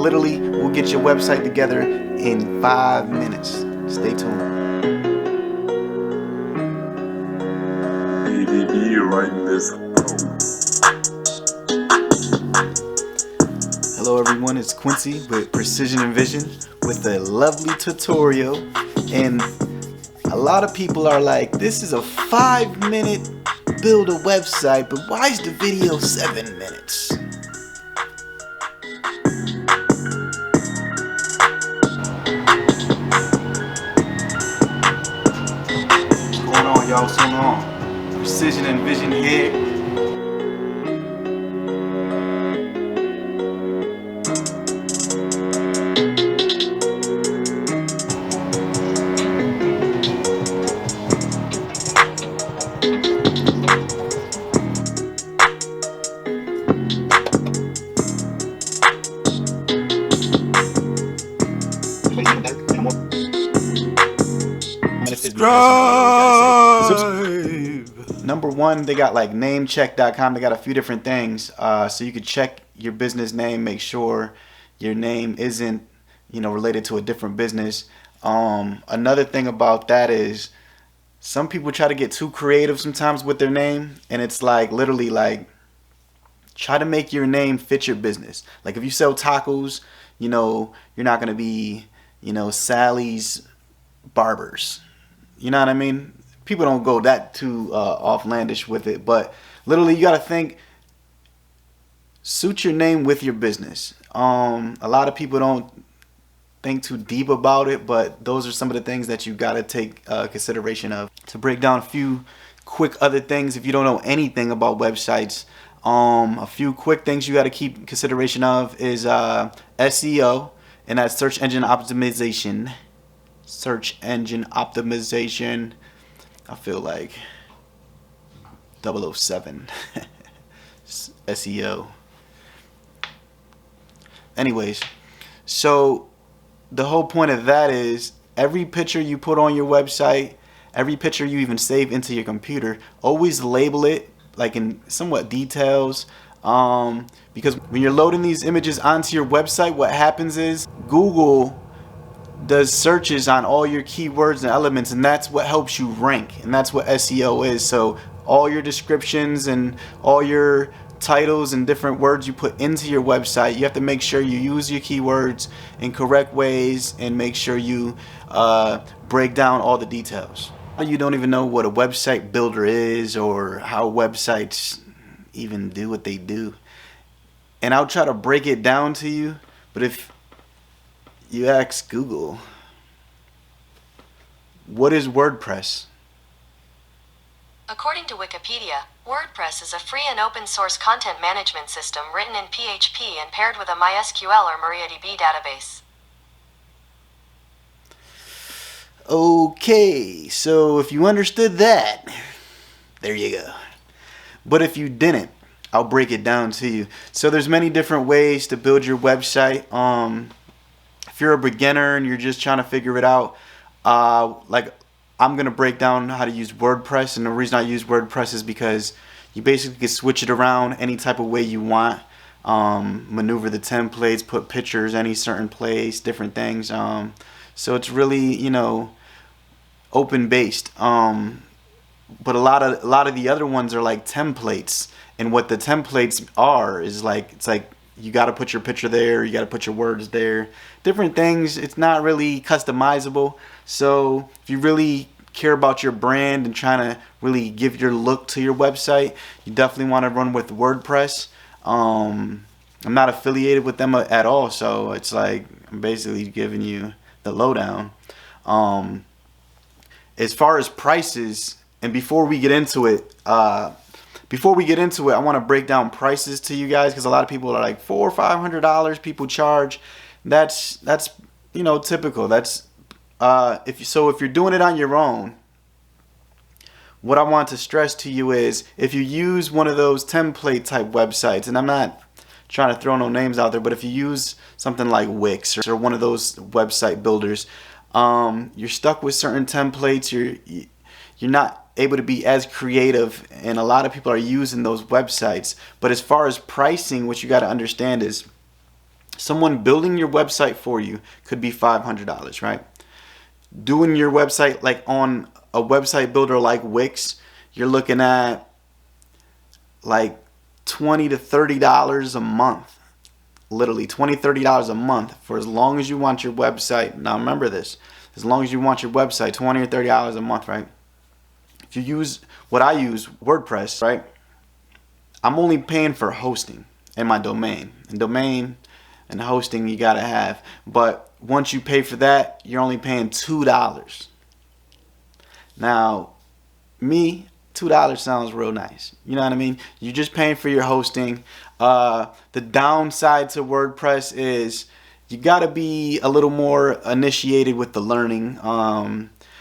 literally will get your website together in 5 minutes. Stay tuned. Writing this. Hello everyone, it's Quincy with Precision and Vision with a lovely tutorial. And a lot of people are like, this is a 5-minute build a website, but why is the video 7 minutes? What's going on, y'all? What's going on? Precision and Vision here. Number one, they got like namecheck.com. They got a few different things, so you could check your business name, make sure your name isn't, related to a different business. Another thing about that is some people try to get too creative sometimes with their name, and it's like literally like try to make your name fit your business. Like if you sell tacos, you're not gonna be, Sally's Barbers. You know what I mean? People don't go that too offlandish with it, but literally you gotta think, suit your name with your business. A lot of people don't think too deep about it, but those are some of the things that you gotta take consideration of. To break down a few quick other things, if you don't know anything about websites, a few quick things you gotta keep consideration of is SEO, and that's search engine optimization. Search engine optimization. I feel like 007. SEO. Anyways, so the whole point of that is every picture you put on your website, every picture you even save into your computer, always label it like in somewhat details, because when you're loading these images onto your website, what happens is Google does searches on all your keywords and elements, and that's what helps you rank, and that's what SEO is. So all your descriptions and all your titles and different words you put into your website, you have to make sure you use your keywords in correct ways and make sure you break down all the details. You don't even know what a website builder is or how websites even do what they do, and I'll try to break it down to you, but if you ask Google, what is WordPress? According to Wikipedia, WordPress is a free and open source content management system written in PHP and paired with a MySQL or MariaDB database. Okay, so if you understood that, there you go. But if you didn't, I'll break it down to you. So there's many different ways to build your website. If you're a beginner and you're just trying to figure it out, like I'm going to break down how to use WordPress, and the reason I use WordPress is because you basically can switch it around any type of way you want, maneuver the templates, put pictures any certain place, different things. So it's really, open based. But a lot of the other ones are like templates, and what the templates are is like, it's like you got to put your picture there, you got to put your words there, different things. It's not really customizable. So if you really care about your brand and trying to really give your look to your website, you definitely want to run with WordPress. I'm not affiliated with them at all, so it's like I'm basically giving you the lowdown. As far as prices, and before we get into it, I want to break down prices to you guys, because a lot of people are like $400 or $500 people charge. That's typical. That's if you're doing it on your own, what I want to stress to you is if you use one of those template type websites, and I'm not trying to throw no names out there, but if you use something like Wix or one of those website builders, you're stuck with certain templates. You're not able to be as creative, and a lot of people are using those websites. But as far as pricing, what you got to understand is Someone building your website for you could be $500, right? Doing your website like on a website builder like Wix, you're looking at like $20 to $30 a month. Literally $20, $30 a month for as long as you want your website. Now remember this, as long as you want your website, $20 or $30 a month, right? If you use what I use, WordPress, right? I'm only paying for hosting and my domain. And domain and hosting you gotta have. But once you pay for that, you're only paying $2. Now, me, $2 sounds real nice. You know what I mean? You're just paying for your hosting. The downside to WordPress is you gotta be a little more initiated with the learning.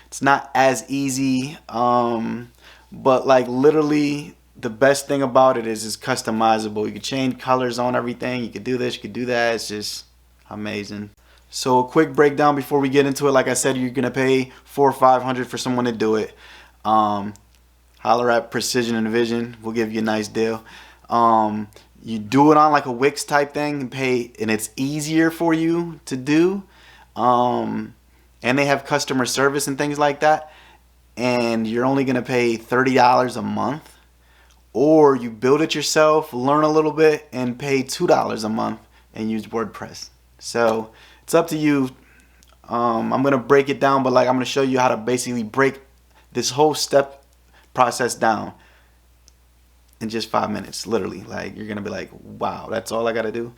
It's not as easy, but like literally the best thing about it is it's customizable. You can change colors on everything. You can do this, you can do that. It's just amazing. So a quick breakdown before we get into it. Like I said, you're gonna pay $400 or $500 for someone to do it. Holler at Precision and Vision. We'll give you a nice deal. You do it on like a Wix type thing and pay, and it's easier for you to do. And they have customer service and things like that. And you're only gonna pay $30 a month. Or you build it yourself, learn a little bit, and pay $2 a month and use WordPress. So it's up to you. I'm gonna break it down, but like I'm gonna show you how to basically break this whole step process down in just 5 minutes. Literally, like you're gonna be like, wow, that's all I gotta do.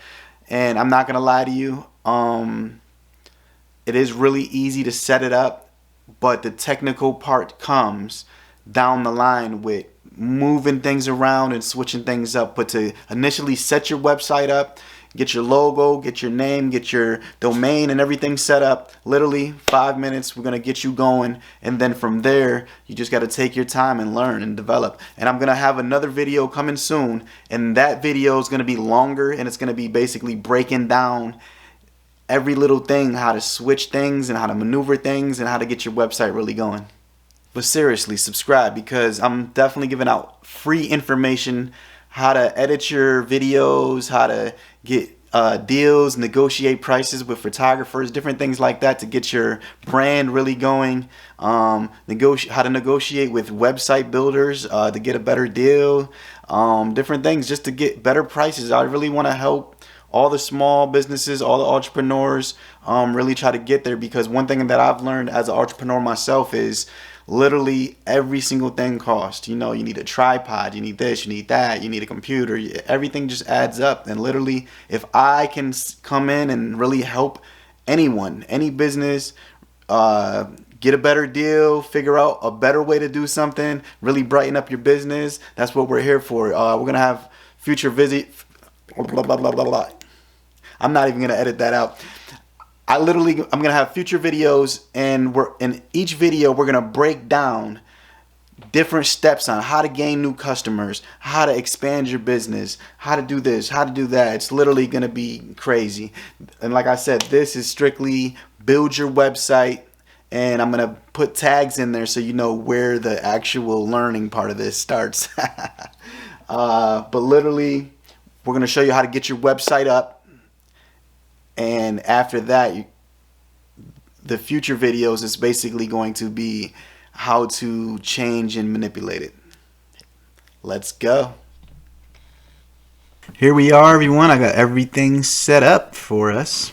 And I'm not gonna lie to you. It is really easy to set it up, but the technical part comes down the line with moving things around and switching things up. But to initially set your website up, get your logo, get your name, get your domain and everything set up, literally 5 minutes, we're gonna get you going. And then from there, you just gotta take your time and learn and develop. And I'm gonna have another video coming soon, and that video is gonna be longer, and it's gonna be basically breaking down every little thing, how to switch things and how to maneuver things and how to get your website really going. But seriously, subscribe, because I'm definitely giving out free information, how to edit your videos, how to get deals, negotiate prices with photographers, different things like that to get your brand really going. How to negotiate with website builders to get a better deal. Different things just to get better prices. I really want to help all the small businesses, all the entrepreneurs really try to get there, because one thing that I've learned as an entrepreneur myself is literally every single thing costs. You know, you need a tripod, you need this, you need that, you need a computer. Everything just adds up. And literally, if I can come in and really help anyone, any business, get a better deal, figure out a better way to do something, really brighten up your business, that's what we're here for. We're going to have future visit. Blah, blah, blah, blah, blah. I'm not even going to edit that out. I'm going to have future videos, and in each video we're going to break down different steps on how to gain new customers, how to expand your business, how to do this, how to do that. It's literally going to be crazy. And like I said, this is strictly build your website, and I'm going to put tags in there so you know where the actual learning part of this starts. But literally, we're going to show you how to get your website up. And after that, the future videos is basically going to be how to change and manipulate it. Let's go. Here we are, everyone. I got everything set up for us.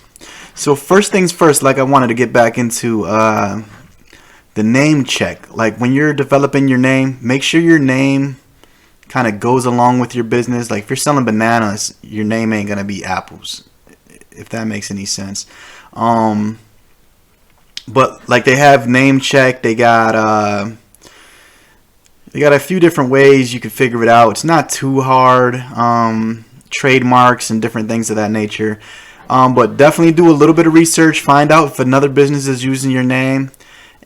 So first things first, like I wanted to get back into the name check. Like when you're developing your name, make sure your name kind of goes along with your business. Like if you're selling bananas, your name ain't going to be apples, if that makes any sense. But like they have name check, they got a few different ways you can figure it out. It's not too hard. Trademarks and different things of that nature. But definitely do a little bit of research, find out if another business is using your name,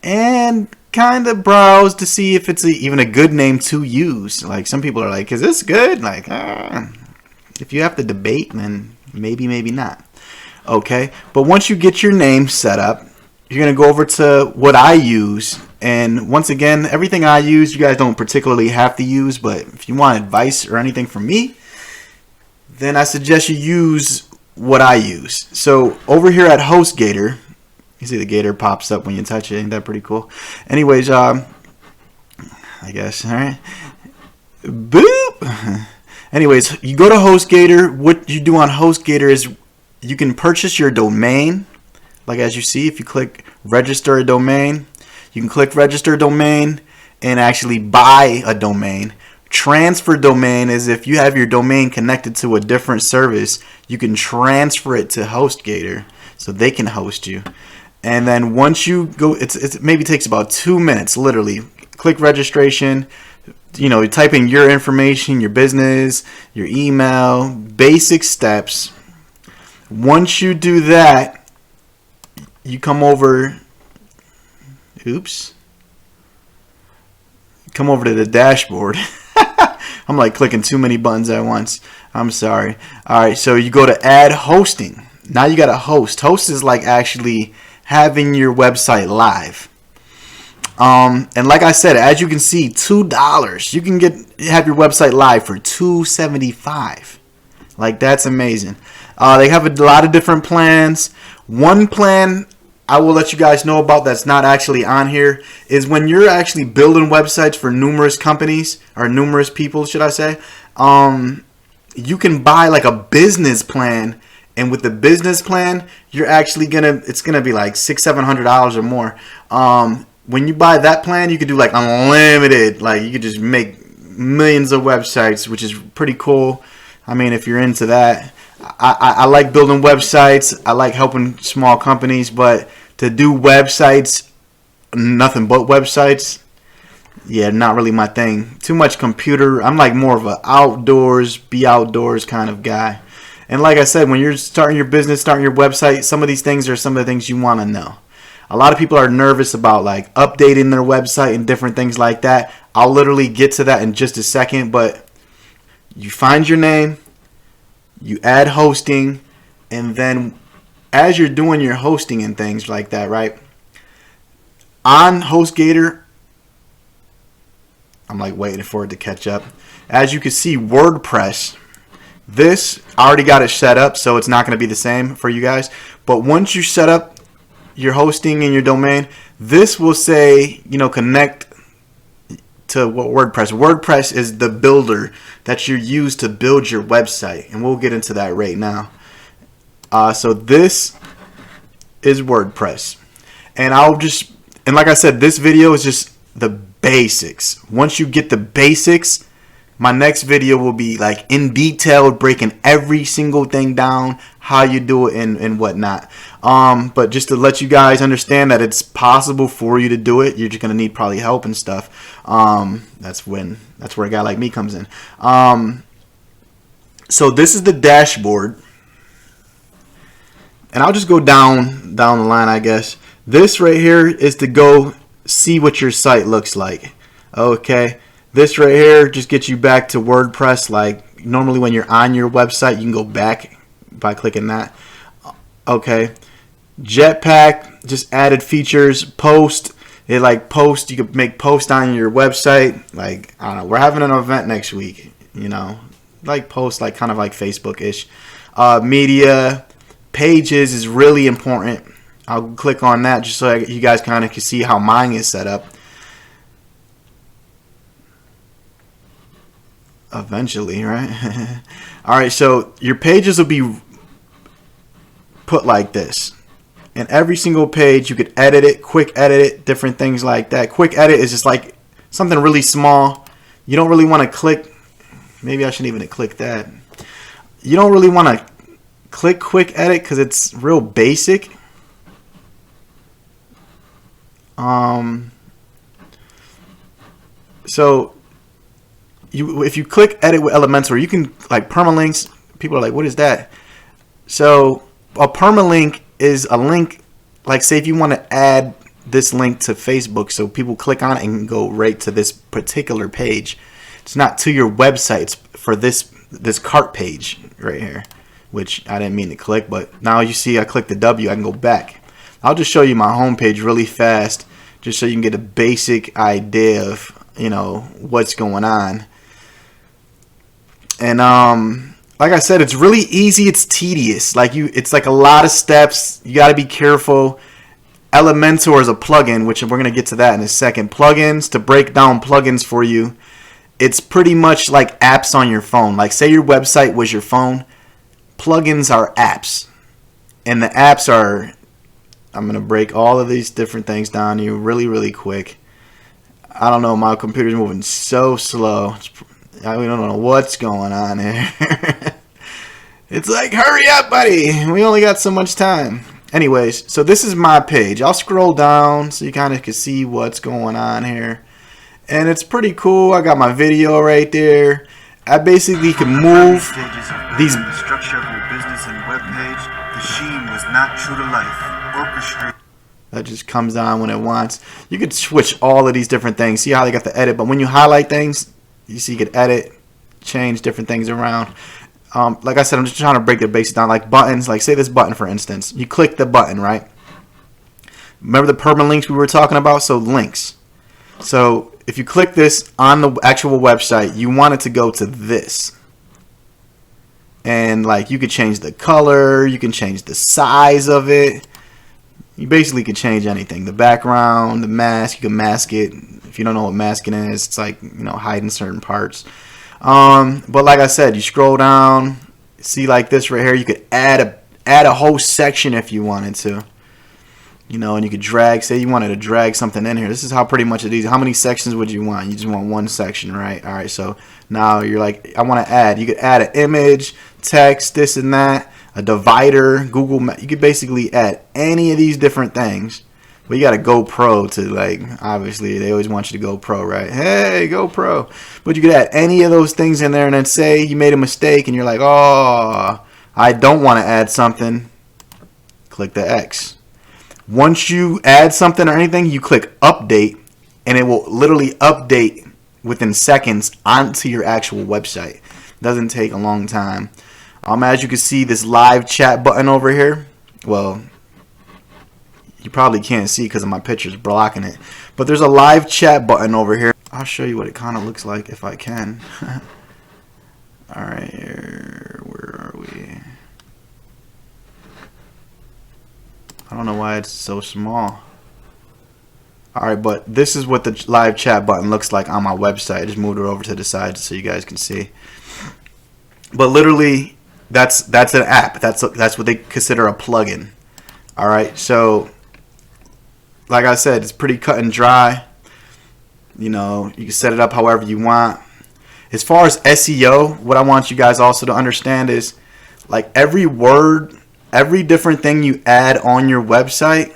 and kind of browse to see if it's even a good name to use. Like some people are like, is this good? Like, if you have to debate, then maybe not. Okay, but once you get your name set up, you're going to go over to what I use. And once again, everything I use, you guys don't particularly have to use, but if you want advice or anything from me, then I suggest you use what I use. So over here at HostGator, you see the gator pops up when you touch it. Ain't that pretty cool? Anyways, I guess, all right. Boop. Anyways, you go to HostGator. What you do on HostGator is you can purchase your domain. Like as you see, if you click register a domain, you can click register a domain and actually buy a domain. Transfer domain is if you have your domain connected to a different service, you can transfer it to HostGator so they can host you. And then once you go, it maybe takes about 2 minutes, literally. Click registration. You type in your information, your business, your email, basic steps. Once you do that, you come over. Come over to the dashboard. I'm like clicking too many buttons at once. I'm sorry. All right, so you go to add hosting. Now you got a host. Host is like actually having your website live. And like I said, as you can see, $2. You can have your website live for $2.75. Like that's amazing. They have a lot of different plans. One plan I will let you guys know about that's not actually on here is when you're actually building websites for numerous companies or numerous people, should I say, you can buy like a business plan. And with the business plan, you're actually it's gonna be like $600-700 or more. When you buy that plan, you could do like unlimited, like you could just make millions of websites, which is pretty cool. I mean, if you're into that, I like building websites. I like helping small companies, but to do websites, nothing but websites, yeah, not really my thing. Too much computer. I'm like more of a be outdoors kind of guy. And like I said, when you're starting your business, starting your website, some of these things are some of the things you want to know. A lot of people are nervous about like updating their website and different things like that. I'll literally get to that in just a second, but you find your name, you add hosting, and then as you're doing your hosting and things like that, right? On HostGator, I'm like waiting for it to catch up. As you can see, WordPress, this, I already got it set up, so it's not going to be the same for you guys. But once you set up your hosting and your domain, this will say, connect to WordPress. WordPress is the builder that you use to build your website, and we'll get into that right now. So this is WordPress, and like I said, this video is just the basics. Once you get the basics, my next video will be like in detail, breaking every single thing down, how you do it and whatnot. But just to let you guys understand that it's possible for you to do it, you're just gonna need probably help and stuff. That's where a guy like me comes in. So this is the dashboard, and I'll just go down the line, I guess. This right here is to go see what your site looks like. Okay. This right here just gets you back to WordPress. Like normally when you're on your website, you can go back by clicking that. Okay. Jetpack, just added features. Post, you could make posts on your website. Like, I don't know, we're having an event next week, like post, like kind of like Facebook-ish. Media, pages is really important. I'll click on that just so you guys kind of can see how mine is set up. Eventually, right? All right, so your pages will be put like this. And every single page, you could edit it, quick edit it, different things like that. Quick edit is just like something really small. You don't really want to click. Maybe I shouldn't even click that. You don't really want to click quick edit because it's real basic. So if you click edit with Elementor, you can like permalinks. People are like, what is that? So a permalink is a link, like say if you want to add this link to Facebook so people click on it and go right to this particular page. It's not to your website, it's for this cart page right here, which I didn't mean to click, but now you see I click the W, I can go back. I'll just show you my home page really fast just so you can get a basic idea of what's going on. And like I said, it's really easy. It's tedious. It's like a lot of steps. You got to be careful. Elementor is a plugin, which we're going to get to that in a second. Plugins, to break down plugins for you, it's pretty much like apps on your phone. Like, say your website was your phone. Plugins are apps. And the apps are, I'm going to break all of these different things down to you really, really quick. I don't know, my computer's moving so slow. I don't know what's going on here. It's like, hurry up, buddy. We only got so much time. Anyways, so this is my page. I'll scroll down so you kind of can see what's going on here. And it's pretty cool. I got my video right there. I basically can move these. The structure of your business and webpage, the sheen was not true to life. Orchestrate. That just comes on when it wants. You could switch all of these different things. See how they got the edit, but when you highlight things, you see you could edit, change different things around. Like I said, I'm just trying to break the basics down. Like buttons, like say this button for instance. You click the button, right? Remember the permalinks we were talking about? So links. So if you click this on the actual website, you want it to go to this. And like you could change the color, you can change the size of it. You basically can change anything. The background, the mask, you can mask it. If you don't know what masking is, it's like, you know, hiding certain parts. But like I said, you scroll down, see like this right here, you could add a whole section if you wanted to. You know, and you could drag, say you wanted to drag something in here. This is how pretty much it is. How many sections would you want? You just want one section, right? All right, so now you're like, I want to add. You could add an image, text, this and that, a divider, Google Maps. You could basically add any of these different things. But you got to go pro to, like, obviously they always want you to go pro, right? Hey, go pro. But you could add any of those things in there, and then say you made a mistake and you're like, oh, I don't want to add something. Click the X. Once you add something or anything, you click update, and it will literally update within seconds onto your actual website. It doesn't take a long time. As you can see, this live chat button over here, well, you probably can't see because of my pictures blocking it, but there's a live chat button over here. I'll show you what it kind of looks like if I can. All right, where are we? I don't know why it's so small. Alright, but this is what the live chat button looks like on my website. I just moved it over to the side so you guys can see. But literally, that's an app. That's what they consider a plugin. Alright, so like I said, it's pretty cut and dry. You know, you can set it up however you want. As far as SEO, what I want you guys also to understand is, like, every word, every different thing you add on your website,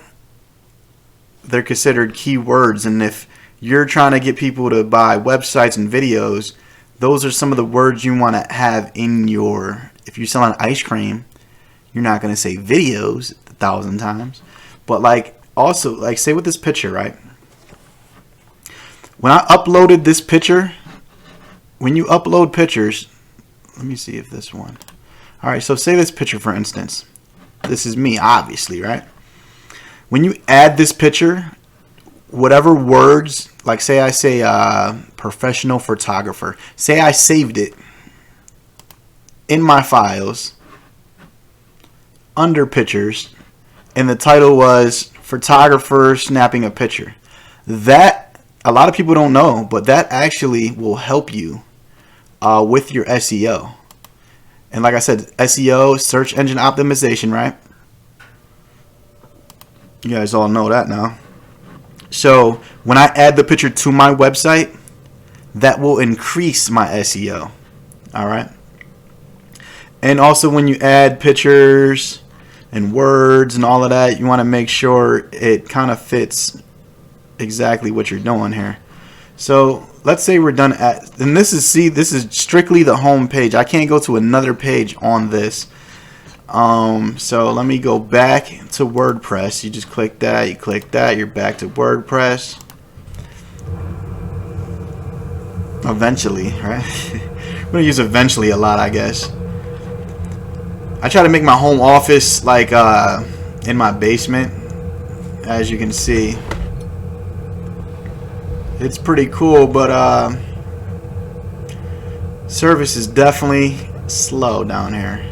they're considered keywords. And if you're trying to get people to buy websites and videos, those are some of the words you want to have in your, if you're selling ice cream, you're not going to say videos 1,000 times. But like, also, like, say with this picture, right? When I uploaded this picture, when you upload pictures, let me see if this one. Alright, so say this picture for instance. This is me, obviously, right? When you add this picture, whatever words, like say I say professional photographer, say I saved it in my files under pictures, and the title was photographer snapping a picture. That, a lot of people don't know, but that actually will help you with your SEO. And like I said, SEO, search engine optimization, right? You guys all know that now. So when I add the picture to my website, that will increase my SEO. All right. And also when you add pictures and words and all of that, you want to make sure it kind of fits exactly what you're doing here. So let's say we're done at, and this is strictly the home page. I can't go to another page on this. So let me go back to WordPress. You just click that, you're back to WordPress. Eventually, right? I'm gonna use eventually a lot, I guess. I try to make my home office like in my basement, as you can see. It's pretty cool, but service is definitely slow down here.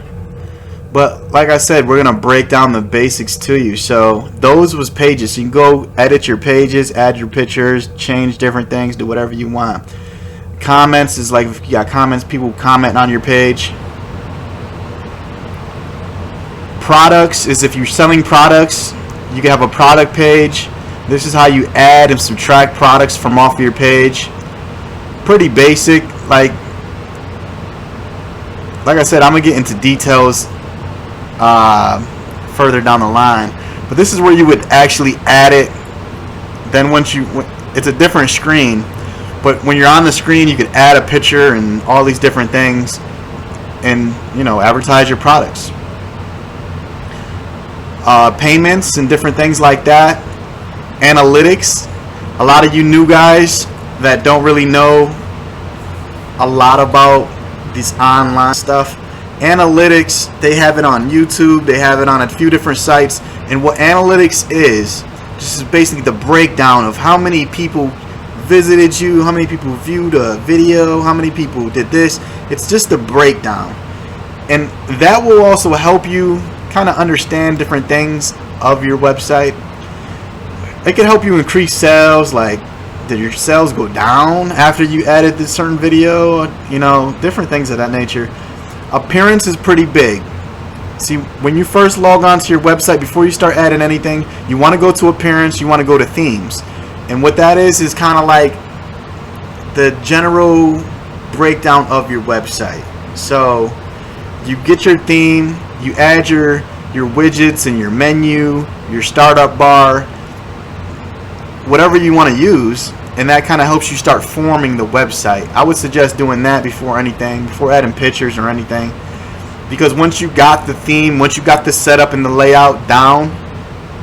But like I said, we're gonna break down the basics to you. So those was pages. So you can go edit your pages, add your pictures, change different things, do whatever you want. Comments is like if you got comments, people comment on your page. Products is if you're selling products, you can have a product page. This is how you add and subtract products from off your page. Pretty basic. Like I said, I'm gonna get into details further down the line, but this is where you would actually add it. Then it's a different screen, but when you're on the screen, you could add a picture and all these different things, and advertise your products. Payments and different things like that. Analytics. A lot of you new guys that don't really know a lot about this online stuff. Analytics, they have it on YouTube, they have it on a few different sites, and what analytics is, this is basically the breakdown of how many people visited you, how many people viewed a video, how many people did this. It's just a breakdown, and that will also help you kind of understand different things of your website. It can help you increase sales, like did your sales go down after you added this certain video, different things of that nature. Appearance is pretty big. See, when you first log on to your website, before you start adding anything, you want to go to appearance, you want to go to themes. And what that is kind of like the general breakdown of your website. So you get your theme, you add your widgets and your menu, your startup bar, whatever you want to use, and that kind of helps you start forming the website. I would suggest doing that before adding pictures or anything, because once you got the theme, once you got the setup and the layout down,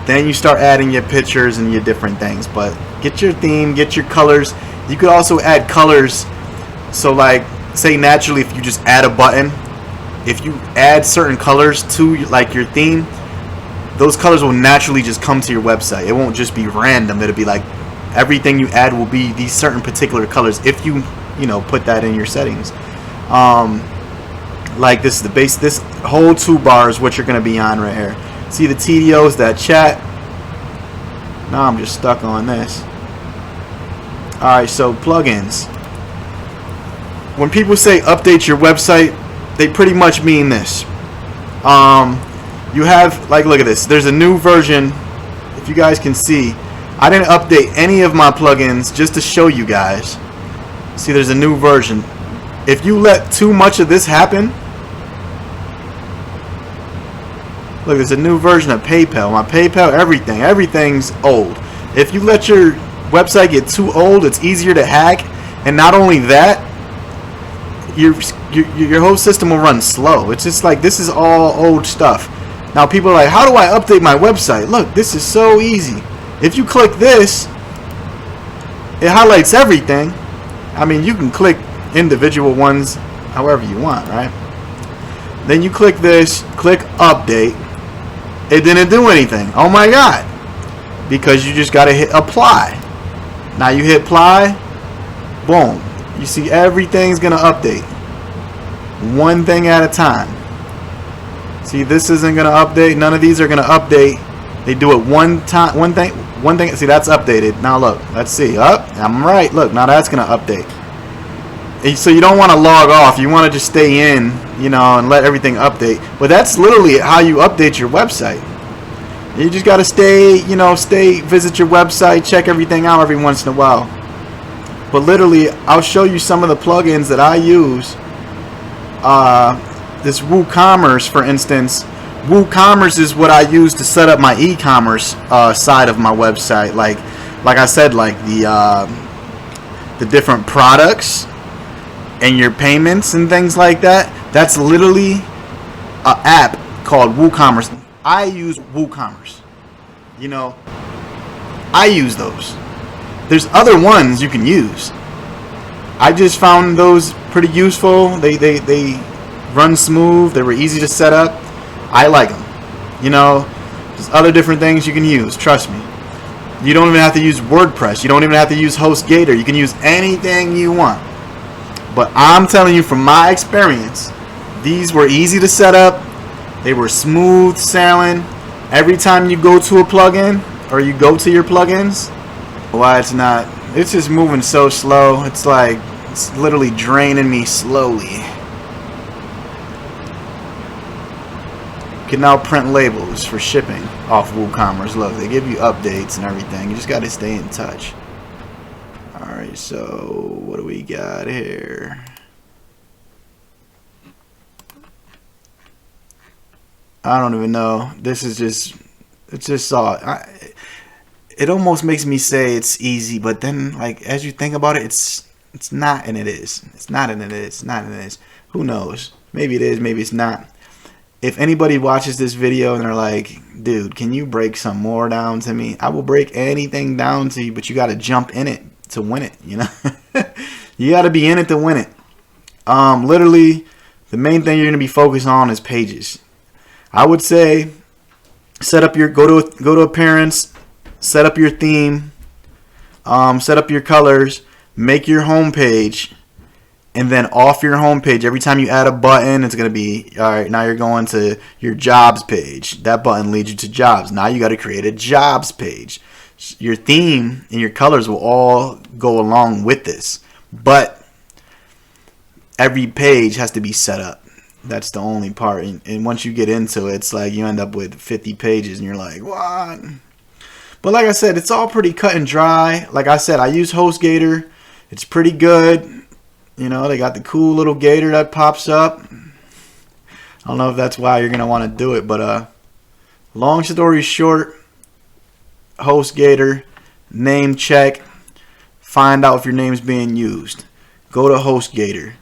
then you start adding your pictures and your different things. But get your theme, get your colors. You could also add colors. So like, say naturally, if you just add a button, if you add certain colors to like your theme, those colors will naturally just come to your website. It won't just be random. It'll be like everything you add will be these certain particular colors if you put that in your settings. Like this is the base. This whole toolbar is what you're going to be on right here. See the TDOs, that chat. Now I'm just stuck on this. Alright, so plugins. When people say update your website, they pretty much mean this. You have, like, look at this. There's a new version. If you guys can see, I didn't update any of my plugins just to show you guys. See, there's a new version. If you let too much of this happen, look, there's a new version of PayPal. My PayPal, everything's old. If you let your website get too old, it's easier to hack. And not only that, your whole system will run slow. It's just like, this is all old stuff. Now people are like, how do I update my website? Look, this is so easy. If you click this, it highlights everything. I mean, you can click individual ones however you want, right? Then you click this, click update. It didn't do anything. Oh my god. Because you just gotta hit apply. Now you hit apply, boom. You see everything's gonna update. One thing at a time. See, this isn't gonna update. None of these are gonna update. They do it one time, one thing. See, that's updated. Now look, let's see. I'm right. Look, now that's gonna update. So you don't want to log off. You want to just stay in, and let everything update. But that's literally how you update your website. You just gotta stay, visit your website, check everything out every once in a while. But literally, I'll show you some of the plugins that I use. This WooCommerce, for instance. WooCommerce is what I use to set up my e-commerce side of my website. Like I said, like the different products and your payments and things like that. That's literally an app called WooCommerce. I use WooCommerce. I use those. There's other ones you can use. I just found those pretty useful. They run smooth. They were easy to set up. I like them. There's other different things you can use. Trust me. You don't even have to use WordPress. You don't even have to use HostGator. You can use anything you want. But I'm telling you from my experience, These were easy to set up. They were smooth sailing. Every time you go to a plugin or you go to your plugins, why it's not, it's just moving so slow. It's like, it's literally draining me slowly. You can now print labels for shipping off WooCommerce. Look, they give you updates and everything. You just got to stay in touch. Alright, so what do we got here? I don't even know. This is just, it's just it almost makes me say it's easy, but then like as you think about it, it's not and it is. It's not and it is. It's not and it is. Who knows? Maybe it is, maybe it's not. If anybody watches this video and they're like, dude, can you break some more down to me? I will break anything down to you, but you got to jump in it to win it, you know? You got to be in it to win it. Literally, the main thing you're going to be focused on is pages. I would say set up your, go to appearance, set up your theme, set up your colors, make your home page, and then off your home page, every time you add a button, it's going to be, all right, now you're going to your jobs page. That button leads you to jobs. Now you got to create a jobs page. Your theme and your colors will all go along with this, but every page has to be set up. That's the only part. And once you get into it, it's like you end up with 50 pages and you're like, what? But like I said, it's all pretty cut and dry. Like I said, I use HostGator. It's pretty good. You know, they got the cool little gator that pops up. I don't know if that's why you're going to want to do it. But long story short, HostGator, name check. Find out if your name's being used. Go to HostGator.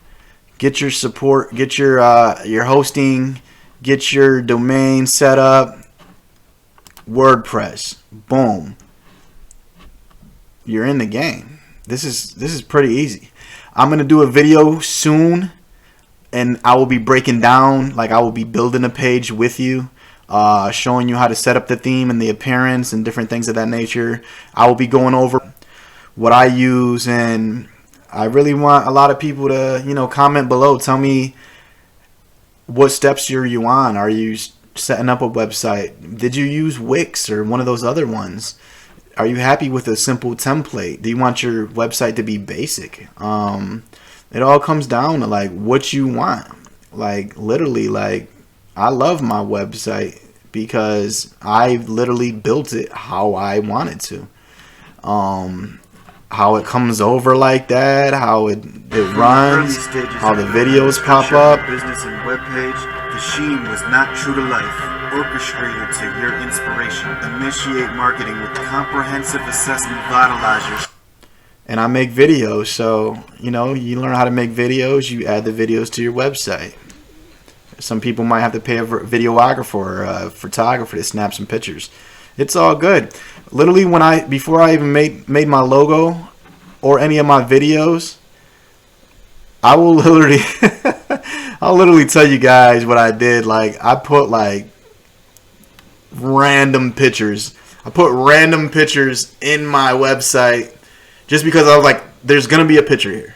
Get your support, get your hosting, get your domain set up. WordPress, boom. You're in the game. This is pretty easy. I'm gonna do a video soon, and I will be breaking down, like I will be building a page with you, showing you how to set up the theme and the appearance and different things of that nature. I will be going over what I use, and I really want a lot of people to, you know, comment below. Tell me what steps are you on. Are you setting up a website? Did you use Wix or one of those other ones? Are you happy with a simple template? Do you want your website to be basic? It all comes down to like what you want. Like literally, like I love my website because I literally built it how I wanted to. How it comes over like that, how it runs, how the videos pop up. Business and Webpage, the sheen was not true to life. Orchestrated to your inspiration. Initiate marketing with comprehensive assessment vitalizers. And I make videos, so you know, you learn how to make videos, you add the videos to your website. Some people might have to pay a videographer or a photographer to snap some pictures. It's all good. Literally, before I even made my logo or any of my videos, I will literally I'll literally tell you guys what I did. Like I put like random pictures. I put random pictures in my website just because I was like, there's gonna be a picture here.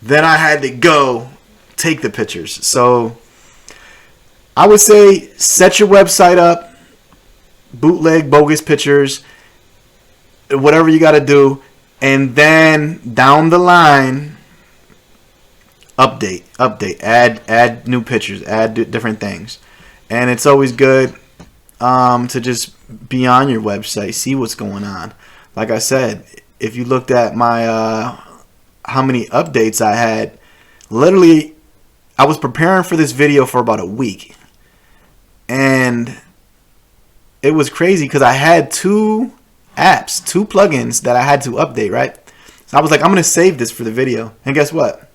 Then I had to go take the pictures. So I would say set your website up, bootleg bogus pictures, whatever you got to do, and then down the line update, add new pictures, add different things. And it's always good to just be on your website, see what's going on. Like I said, if you looked at my how many updates I had, literally I was preparing for this video for about a week, and it was crazy because I had two plugins that I had to update, right? So I was like, I'm gonna save this for the video, and guess what?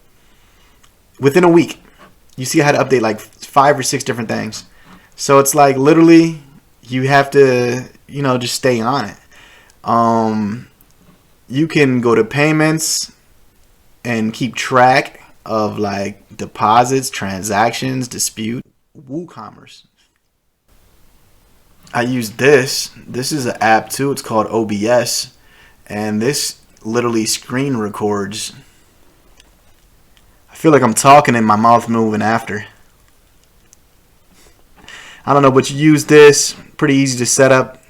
Within a week, you see I had to update like 5 or 6 different things. So it's like literally you have to, you know, just stay on it. You can go to payments and keep track of like deposits, transactions, dispute, WooCommerce. I use this. This is an app too. It's called OBS, and this literally screen records. I feel like I'm talking and my mouth moving after. I don't know, but you use this. Pretty easy to set up.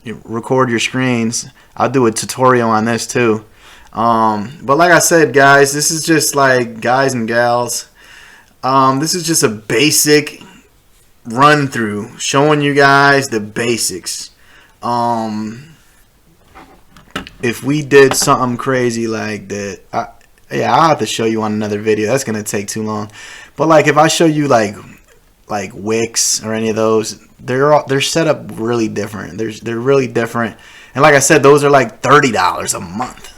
You record your screens. I'll do a tutorial on this too. But like I said, guys, this is just like, guys and gals, this is just a basic run through showing you guys the basics. If we did something crazy like that, yeah, I'll have to show you on another video. That's gonna take too long. But like if I show you like Wix or any of those, they're set up really different. They're really different. And like I said, those are like $30 a month.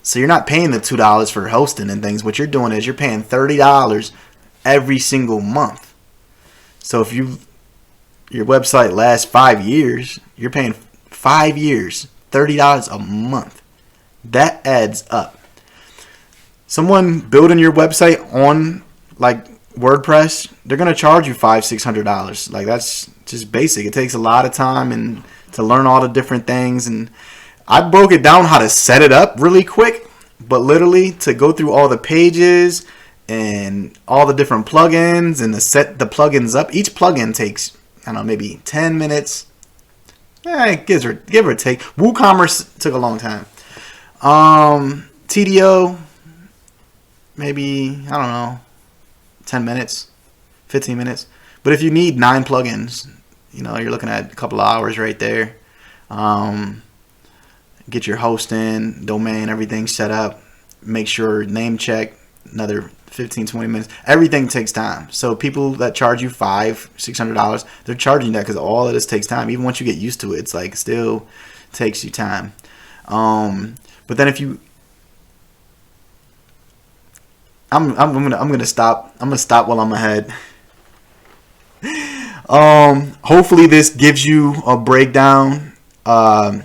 So you're not paying the $2 for hosting and things. What you're doing is you're paying $30 every single month. So if your website lasts 5 years, you're paying 5 years, $30 a month. That adds up. Someone building your website on like WordPress, they're gonna charge you $500-$600. Like, that's just basic. It takes a lot of time and to learn all the different things. And I broke it down how to set it up really quick, but literally to go through all the pages and all the different plugins and to set the plugins up. Each plugin takes, I don't know, maybe 10 minutes. Give or take. WooCommerce took a long time. TDO, maybe, I don't know, 10 minutes, 15 minutes. But if you need 9 plugins, you know, you're looking at a couple of hours right there. Get your hosting, domain, everything set up. Make sure name check, another 15-20 minutes. Everything takes time. So people that charge you $500-$600, they're charging that because all of this takes time. Even once you get used to it, it's like still takes you time. But then if you, I'm gonna stop. I'm gonna stop while I'm ahead. Hopefully this gives you a breakdown of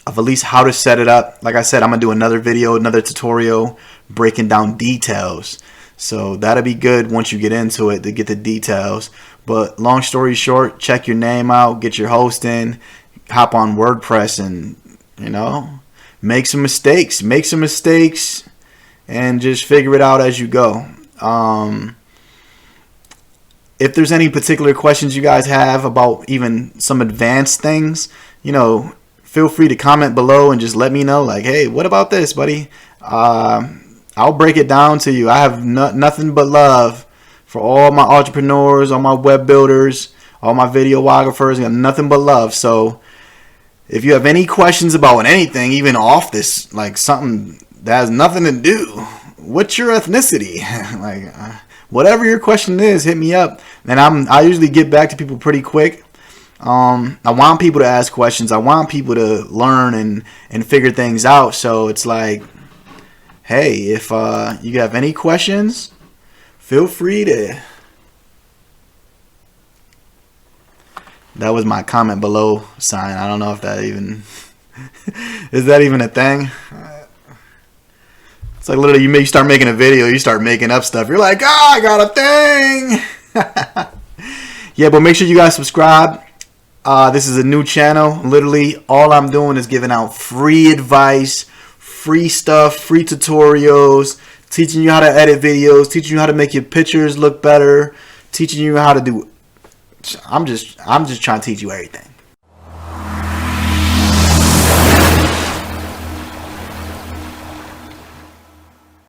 at least how to set it up. Like I said, I'm gonna do another video, another tutorial breaking down details. So that'll be good once you get into it to get the details. But long story short, check your name out, get your hosting, hop on WordPress, and you know, make some mistakes, and just figure it out as you go. If there's any particular questions you guys have about even some advanced things, you know, feel free to comment below and just let me know, like, hey, what about this, buddy? I'll break it down to you. I have nothing but love for all my entrepreneurs, all my web builders, all my videographers. I got nothing but love. So if you have any questions about anything, even off this, like something that has nothing to do, what's your ethnicity? Like, whatever your question is, hit me up. And I usually get back to people pretty quick. I want people to ask questions. I want people to learn and figure things out. So it's like, hey, if you have any questions, feel free to. That was my comment below sign. I don't know if that even is that even a thing. It's like literally you start making a video, you start making up stuff. You're like, I got a thing. Yeah, but make sure you guys subscribe. This is a new channel. Literally, all I'm doing is giving out free advice, free stuff, free tutorials, teaching you how to edit videos, teaching you how to make your pictures look better, teaching you how to do. I'm just trying to teach you everything.